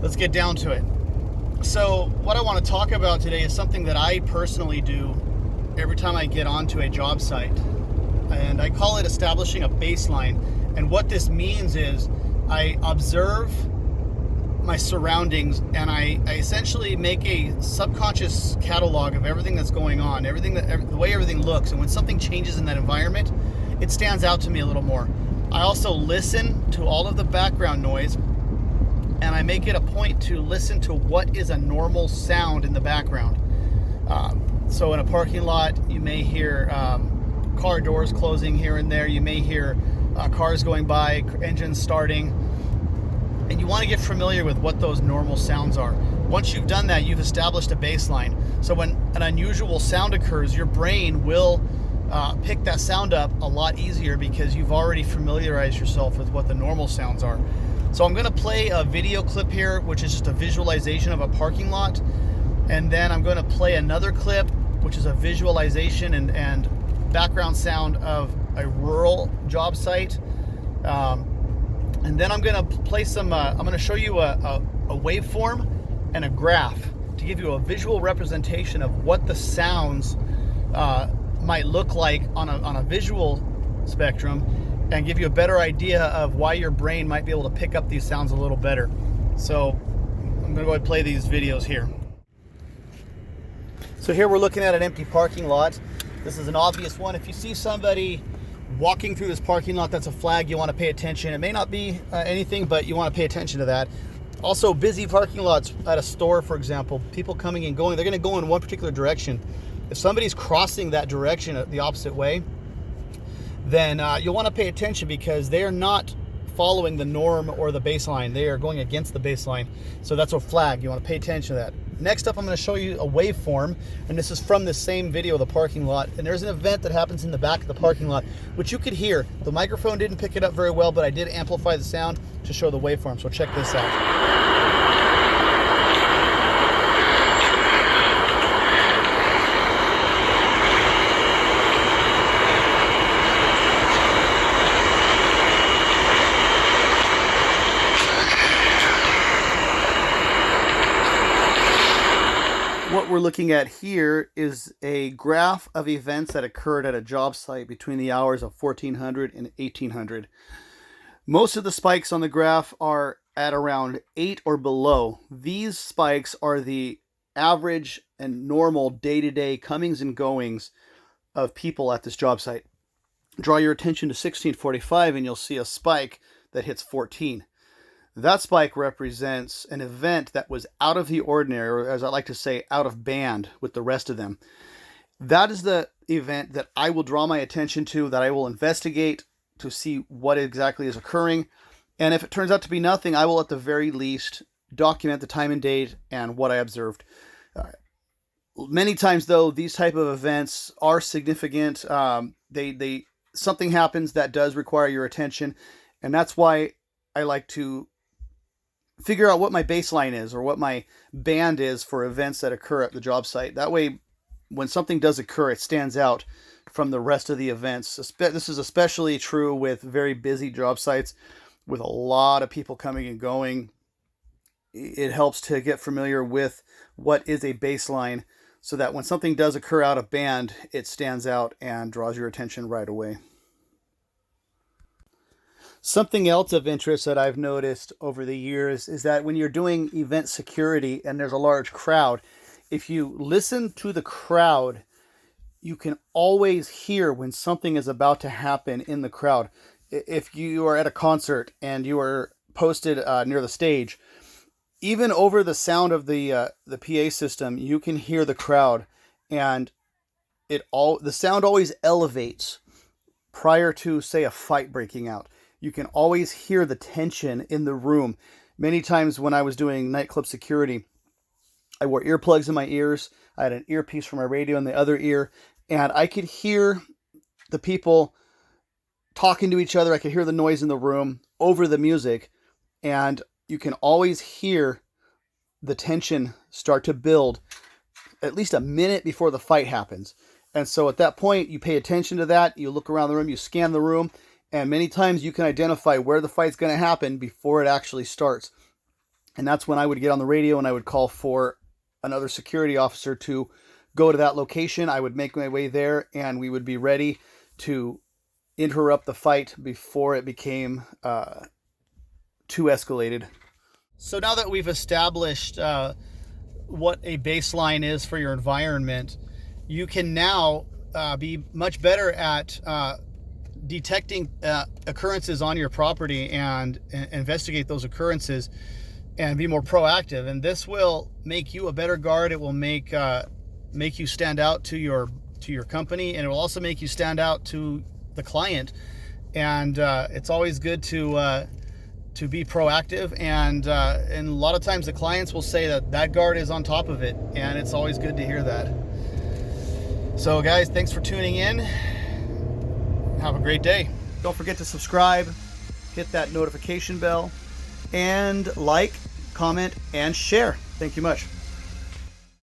let's get down to it. So what I want to talk about today is something that I personally do every time I get onto a job site. And I call it establishing a baseline. And what this means is I observe my surroundings and I essentially make a subconscious catalog of everything that's going on, the way everything looks. And when something changes in that environment, it stands out to me a little more. I also listen to all of the background noise, and I make it a point to listen to what is a normal sound in the background. So in a parking lot, you may hear car doors closing here and there. You may hear cars going by, engines starting. And you want to get familiar with what those normal sounds are. Once you've done that, you've established a baseline. So when an unusual sound occurs, your brain will pick that sound up a lot easier because you've already familiarized yourself with what the normal sounds are. So I'm going to play a video clip here, which is just a visualization of a parking lot. And then I'm going to play another clip, which is a visualization and background sound of a rural job site. And then I'm going to play some, I'm going to show you a waveform and a graph to give you a visual representation of what the sounds might look like on a visual spectrum, and give you a better idea of why your brain might be able to pick up these sounds a little better. So I'm going to go ahead and play these videos here. So here we're looking at an empty parking lot. This is an obvious one. If you see somebody walking through this parking lot, that's a flag. You want to pay attention. It may not be anything, but you want to pay attention to that. Also, busy parking lots at a store, for example, people coming and going, they're going to go in one particular direction. If somebody's crossing that direction the opposite way, then you'll want to pay attention because they are not following the norm or the baseline. They are going against the baseline. So that's a flag. You want to pay attention to that. Next up, I'm going to show you a waveform, and this is from the same video of the parking lot. And there's an event that happens in the back of the parking lot, which you could hear. The microphone didn't pick it up very well, but I did amplify the sound to show the waveform. So check this out. What we're looking at here is a graph of events that occurred at a job site between the hours of 1400 and 1800. Most of the spikes on the graph are at around 8 or below. These spikes are the average and normal day-to-day comings and goings of people at this job site. Draw your attention to 1645 and you'll see a spike that hits 14. That spike represents an event that was out of the ordinary, or as I like to say, out of band with the rest of them. That is the event that I will draw my attention to, that I will investigate to see what exactly is occurring. And if it turns out to be nothing, I will at the very least document the time and date and what I observed. Many times, though, these type of events are significant. Something happens that does require your attention, and that's why I like to figure out what my baseline is or what my band is for events that occur at the job site. That way, when something does occur, it stands out from the rest of the events. This is especially true with very busy job sites with a lot of people coming and going. It helps to get familiar with what is a baseline so that when something does occur out of band, it stands out and draws your attention right away. Something else of interest that I've noticed over the years is that when you're doing event security and there's a large crowd, if you listen to the crowd, you can always hear when something is about to happen in the crowd. If you are at a concert and you are posted near the stage, even over the sound of the PA system, you can hear the crowd, and the sound always elevates prior to, say, a fight breaking out. You can always hear the tension in the room. Many times when I was doing nightclub security, I wore earplugs in my ears. I had an earpiece for my radio in the other ear, and I could hear the people talking to each other. I could hear the noise in the room over the music, and you can always hear the tension start to build at least a minute before the fight happens. And so at that point, you pay attention to that. You look around the room, you scan the room, and many times you can identify where the fight's going to happen before it actually starts. And that's when I would get on the radio and I would call for another security officer to go to that location. I would make my way there, and we would be ready to interrupt the fight before it became too escalated. So now that we've established what a baseline is for your environment, you can now be much better at detecting occurrences on your property and investigate those occurrences and be more proactive. And this will make you a better guard. It will make you stand out to your company, and it will also make you stand out to the client. And it's always good to be proactive, and a lot of times the clients will say that guard is on top of it, and it's always good to hear that. So guys, thanks for tuning in. Have a great day. Don't forget to subscribe, hit that notification bell, and like, comment, and share. Thank you much.